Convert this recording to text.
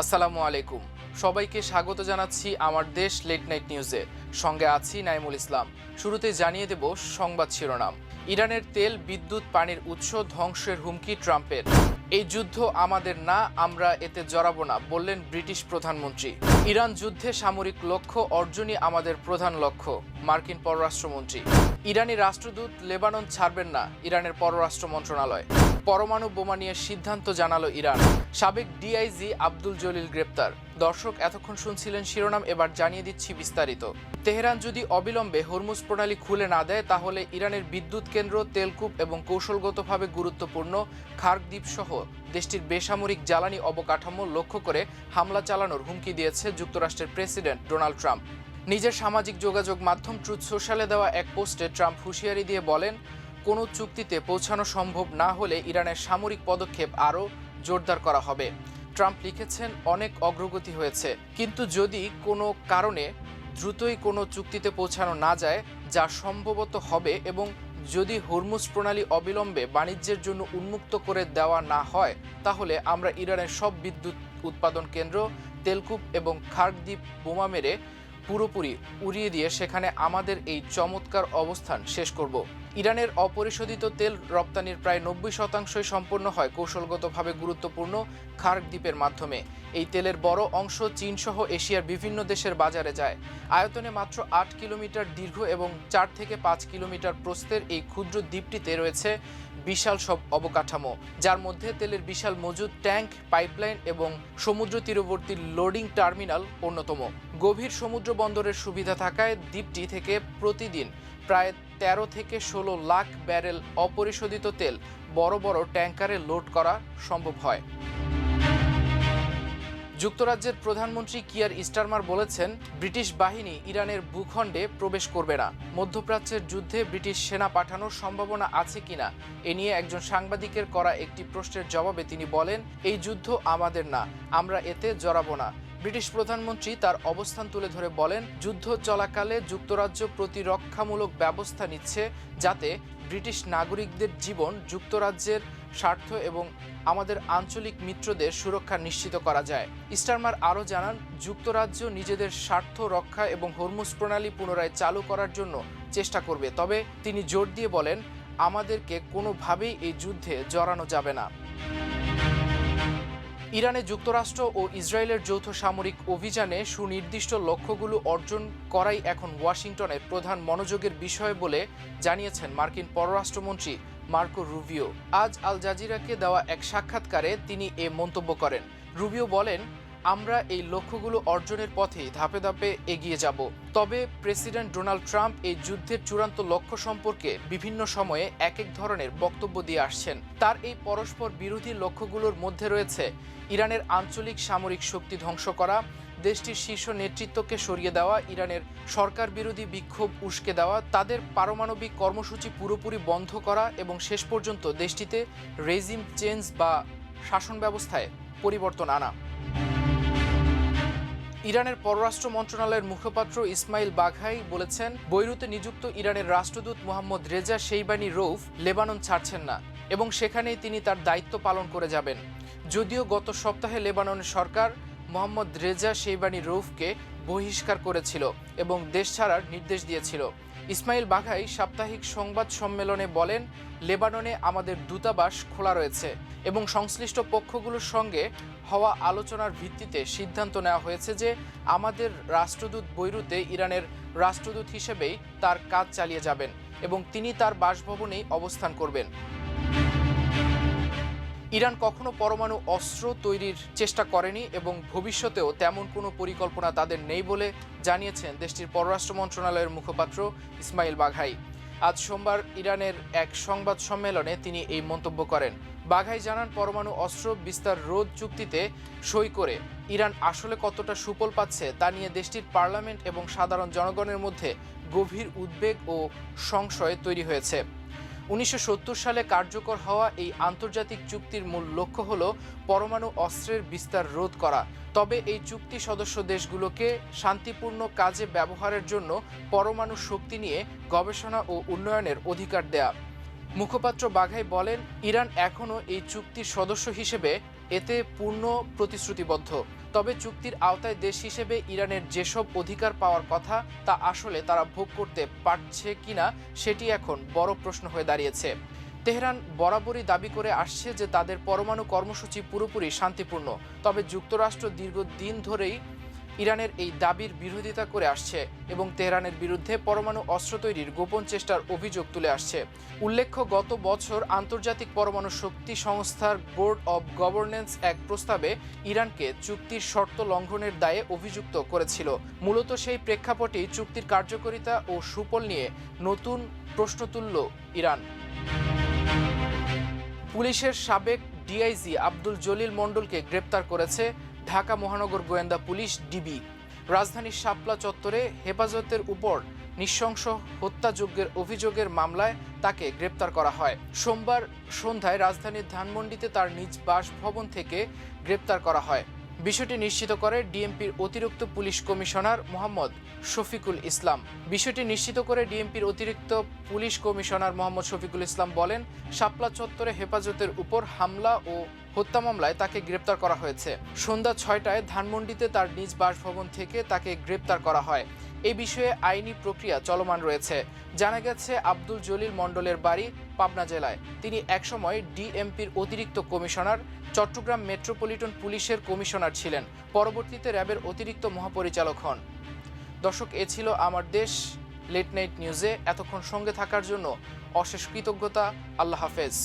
আসসালামু আলাইকুম। সবাইকে স্বাগত জানাচ্ছি আমার দেশ লেট নাইট নিউজে। সঙ্গে আছি নাইমুল ইসলাম। শুরুতে জানিয়ে দেব সংবাদ শিরোনাম। ইরানের তেল, বিদ্যুৎ, পানির উৎস ধ্বংসের হুমকি ট্রাম্পের। এই যুদ্ধ আমাদের না, আমরা এতে জড়াবো না, বললেন ব্রিটিশ প্রধানমন্ত্রী। ইরান যুদ্ধে সামরিক লক্ষ্য অর্জনই আমাদের প্রধান লক্ষ্য, মার্কিন পররাষ্ট্রমন্ত্রী। ইরানি রাষ্ট্রদূত লেবানন ছাড়বেন না, ইরানের পররাষ্ট্র মন্ত্রণালয়। পরমাণু বোমা নিয়ে সিদ্ধান্ত জানালো ইরান। সাবেক ডিআইজি আব্দুল জলিল গ্রেপ্তার। দর্শক, এতক্ষণ শুনছিলেন শিরোনাম, এবার জানিয়ে দিচ্ছি বিস্তারিত। তেহরান যদি অবিলম্বে হরমুজ প্রণালী খুলে না দেয়, তাহলে ইরানের বিদ্যুৎ কেন্দ্র, তেলকূপ এবং কৌশলগতভাবে গুরুত্বপূর্ণ খার্ক দ্বীপ সহ দেশটির বেসামরিক জ্বালানি অবকাঠামো লক্ষ্য করে হামলা চালানোর হুমকি দিয়েছে যুক্তরাষ্ট্রের প্রেসিডেন্ট ডোনাল্ড ট্রাম্প। নিজের সামাজিক যোগাযোগ মাধ্যম ট্রুথ সোশ্যালে দেওয়া এক পোস্টে ট্রাম্প হুঁশিয়ারি দিয়ে বলেন, কোনো চুক্তিতে পৌঁছানো সম্ভব না হলে ইরানের সামরিক পদক্ষেপ আরও জোরদার করা হবে। ট্রাম্প লিখেছেন, অনেক অগ্রগতি হয়েছে, কিন্তু যদি কোনো কারণে দ্রুতই কোনো চুক্তিতে পৌঁছানো না যায়, যা সম্ভবত হবে, এবং যদি হরমুজ প্রণালী অবিলম্বে বাণিজ্যের জন্য উন্মুক্ত করে দেওয়া না হয়, তাহলে আমরা ইরানের সব বিদ্যুৎ উৎপাদন কেন্দ্র, তেলকূপ এবং খার্ক দ্বীপ বোমা মেরে পুরোপুরি উড়িয়ে দিয়ে সেখানে আমাদের এই চমৎকার অবস্থান শেষ করব। ইরানের অপরিশোধিত তেল রপ্তানির প্রায় 90% সম্পন্ন হয় কৌশলগতভাবে গুরুত্বপূর্ণ খার্ক দ্বীপের মাধ্যমে। এই তেলের বড় অংশ চীনসহ এশিয়ার বিভিন্ন দেশের বাজারে যায়। আয়তনে মাত্র 8 কিলোমিটার দীর্ঘ এবং 4 থেকে 5 কিলোমিটার প্রস্থের এই ক্ষুদ্র দ্বীপটিতে রয়েছে বিশাল সব অবকাঠামো, যার মধ্যে তেলের বিশাল মজুদ ট্যাঙ্ক, পাইপলাইন এবং সমুদ্র তীরবর্তী লোডিং টার্মিনাল অন্যতম। গভীর সমুদ্র বন্দরের সুবিধা থাকায় দ্বীপটি থেকে প্রতিদিন প্রায় 13 থেকে 16 লাখ ব্যারেল অপরিশোধিত তেল বড় বড় ট্যাঙ্কারে লোড করা সম্ভব হয়। যুক্তরাজ্যের প্রধানমন্ত্রী কিয়ার স্টারমার বলেছেন, ব্রিটিশ বাহিনী ইরানের ভূখণ্ডে প্রবেশ করবে না। মধ্যপ্রাচ্যের যুদ্ধে ব্রিটিশ সেনা পাঠানোর সম্ভাবনা আছে কিনা এ নিয়ে একজন সাংবাদিকের করা একটি প্রশ্নের জবাবে তিনি বলেন, এই যুদ্ধ আমাদের না, আমরা এতে জড়াবো না। ব্রিটিশ প্রধানমন্ত্রী তার অবস্থান তুলে ধরে বলেন, যুদ্ধ চলাকালে যুক্তরাজ্য প্রতিরক্ষামূলক ব্যবস্থা নিচ্ছে যাতে ব্রিটিশ নাগরিকদের জীবন, যুক্তরাজ্যের স্বার্থ এবং আমাদের আঞ্চলিক মিত্রদের সুরক্ষা নিশ্চিত করা যায়। স্টারমার আরও জানান, যুক্তরাজ্য নিজেদের স্বার্থ রক্ষা এবং হরমুজ প্রণালী পুনরায় চালু করার জন্য চেষ্টা করবে, তবে তিনি জোর দিয়ে বলেন, আমাদেরকে কোনোভাবেই এই যুদ্ধে জড়ানো যাবে না। ইরানে যুক্তরাষ্ট্র ও ইসরায়েলের যৌথ সামরিক অভিযানে সুনির্দিষ্ট লক্ষ্যগুলো অর্জন করাই এখন ওয়াশিংটনের প্রধান মনোযোগের বিষয় বলে জানিয়েছেন মার্কিন পররাষ্ট্রমন্ত্রী মার্কো রুবিও। আজ আল জাজিরাকে দেওয়া এক সাক্ষাৎকারে তিনি এ মন্তব্য করেন। রুবিও বলেন, আমরা এই লক্ষ্যগুলো অর্জনের পথেই ধাপে ধাপে এগিয়ে যাব। তবে প্রেসিডেন্ট ডোনাল্ড ট্রাম্প এই যুদ্ধের চূড়ান্ত লক্ষ্য সম্পর্কে বিভিন্ন সময়ে এক এক ধরনের বক্তব্য দিয়ে আসছেন। তার এই পরস্পর বিরোধী লক্ষ্যগুলোর মধ্যে রয়েছে ইরানের আঞ্চলিক সামরিক শক্তি ধ্বংস করা, দেশটির শীর্ষ নেতৃত্বকে সরিয়ে দেওয়া, ইরানের সরকার বিরোধী বিক্ষোভ উস্কে দেওয়া, তাদের পারমাণবিক কর্মসূচি পুরোপুরি বন্ধ করা এবং শেষ পর্যন্ত দেশটিতে রেজিম চেঞ্জ বা শাসন ব্যবস্থায় পরিবর্তন আনা। ইরানের পররাষ্ট্র মন্ত্রণালয়ের মুখপাত্র ইসমাইল বাঘাই বলেছেন, বৈরুতে নিযুক্ত ইরানের রাষ্ট্রদূত মোহাম্মদ রেজা শেইবানি রৌফ লেবানন ছাড়ছেন না এবং সেখানেই তিনি তার দায়িত্ব পালন করে যাবেন। যদিও গত সপ্তাহে লেবাননের সরকার মোহাম্মদ রেজা শেইবানি রৌফকে বহিষ্কার করেছিল এবং দেশ ছাড়ার নির্দেশ দিয়েছিল। ইসমাইল বাঘাই সাপ্তাহিক সংবাদ সম্মেলনে বলেন, লেবাননে আমাদের দূতাবাস খোলা রয়েছে এবং সংশ্লিষ্ট পক্ষগুলোর সঙ্গে হওয়া আলোচনার ভিত্তিতে সিদ্ধান্ত নেওয়া হয়েছে যে আমাদের রাষ্ট্রদূত বৈরুতে ইরানের রাষ্ট্রদূত হিসেবেই তার কাজ চালিয়ে যাবেন এবং তিনি তার বাসভবনেই অবস্থান করবেন। ইরান কখনো পরমাণু অস্ত্র তৈরির চেষ্টা করেনি এবং ভবিষ্যতেও তেমন কোনো পরিকল্পনা তাদের নেই বলে জানিয়েছেন দেশটির পররাষ্ট্র মন্ত্রণালয়ের মুখপাত্র ইসমাইল বাঘাই। আজ সোমবার ইরানের এক সংবাদ সম্মেলনে তিনি এই মন্তব্য করেন। বাঘাই জানান, পরমাণু অস্ত্র বিস্তার রোধ চুক্তিতে সই করে ইরান আসলে কতটা সুফল পাচ্ছে তা নিয়ে দেশটির পার্লামেন্ট এবং সাধারণ জনগণের মধ্যে গভীর উদ্বেগ ও সংশয় তৈরি হয়েছে। 1970 সালে কার্যকর হওয়া এই আন্তর্জাতিক চুক্তির মূল লক্ষ্য হল পরমাণু অস্ত্রের বিস্তার রোধ করা। তবে এই চুক্তি সদস্য দেশগুলোকে শান্তিপূর্ণ কাজে ব্যবহারের জন্য পরমাণু শক্তি নিয়ে গবেষণা ও উন্নয়নের অধিকার দেয়া। মুখপাত্র বাঘাই বলেন, ইরান এখনও এই চুক্তির সদস্য হিসেবে এতে পূর্ণ প্রতিশ্রুতিবদ্ধ। তবে চুক্তির আওতায় দেশ হিসেবে ইরানের যেসব অধিকার পাওয়ার কথা তা আসলে তারা ভোগ করতে পারছে কিনা সেটি এখন বড় প্রশ্ন হয়ে দাঁড়িয়েছে। তেহরান বরাবরই দাবি করে আসছে যে তাদের পরমাণু কর্মসূচি পুরোপুরি শান্তিপূর্ণ। তবে যুক্তরাষ্ট্র দীর্ঘদিন ধরেই ইরানের এই দাবির বিরোধিতা করে আসছে এবং তেহরানের বিরুদ্ধে পরমাণু অস্ত্র তৈরির গোপন চেষ্টার অভিযোগ তুলে আসছে। উল্লেখ্য, গত বছর আন্তর্জাতিক পরমাণু শক্তি সংস্থার বোর্ড অব গভর্নেন্স এক প্রস্তাবে ইরানকে চুক্তির শর্ত লঙ্ঘনের দায়ে অভিযুক্ত করেছিল। মূলত সেই প্রেক্ষাপটেই চুক্তির কার্যকারিতা ও সুফল নিয়ে নতুন প্রশ্ন তুলল ইরান। পুলিশের সাবেক ডিআইজি আব্দুল জলিল মণ্ডলকে গ্রেপ্তার করেছে ঢাকা মহানগর গোয়েন্দা পুলিশ ডিবি। রাজধানীর শাপলা চত্বরে হেফাজতের উপর নৃশংস হত্যাযজ্ঞের অভিযোগের মামলায় তাকে গ্রেপ্তার করা হয়। সোমবার সন্ধ্যায় রাজধানীর ধানমন্ডিতে তার নিজ বাসভবন থেকে গ্রেপ্তার করা হয়। বিষয়টি নিশ্চিত করে ডিএমপির অতিরিক্ত পুলিশ কমিশনার মোহাম্মদ শফিকুল ইসলাম। বলেন, শাপলা চত্বরে হেফাজতের উপর হামলা ও হত্যা মামলায় তাকে গ্রেপ্তার করা হয়েছে। সন্ধ্যা 6টায় ধানমন্ডিতে তার নিজ বাসভবন থেকে তাকে গ্রেপ্তার করা হয়। এই বিষয়ে আইনি প্রক্রিয়া চলমান রয়েছে। জানা গেছে, আব্দুল জলিল মণ্ডলের বাড়ি পাবনা জেলায়। তিনি একসময় ডিএমপির অতিরিক্ত কমিশনার, চট্টগ্রাম মেট্রোপলিটন পুলিশের কমিশনার ছিলেন। পরবর্তীতে র্যাবের অতিরিক্ত মহাপরিচালক হন। দর্শক, এ ছিল আমার দেশ লেট নাইট নিউজে। এতক্ষণ সঙ্গে থাকার জন্য অশেষ কৃতজ্ঞতা। আল্লাহ হাফেজ।